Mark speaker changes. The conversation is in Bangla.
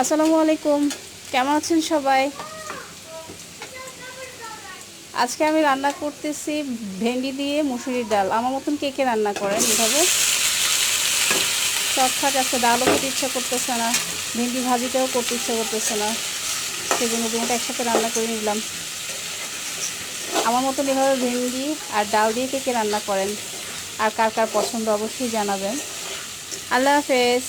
Speaker 1: আসসালামু আলাইকুম। কেমন আছেন সবাই? আজকে আমি রান্না করতেছি ভেন্ডি দিয়ে মুসুরির ডাল। আমার মতন কে কে রান্না করেন এভাবে? শর্টকাট আজকে ডালও খেতে ইচ্ছা করতেছে না, ভেন্ডি ভাজিটাও করতে ইচ্ছা করতেছে না, সেজন্য দুটো একসাথে রান্না করে নিলাম। আমার মতন এভাবে ভেন্ডি আর ডাল দিয়ে কে কে রান্না করেন আর কার কার পছন্দ অবশ্যই জানাবেন। আল্লাহ হাফেজ।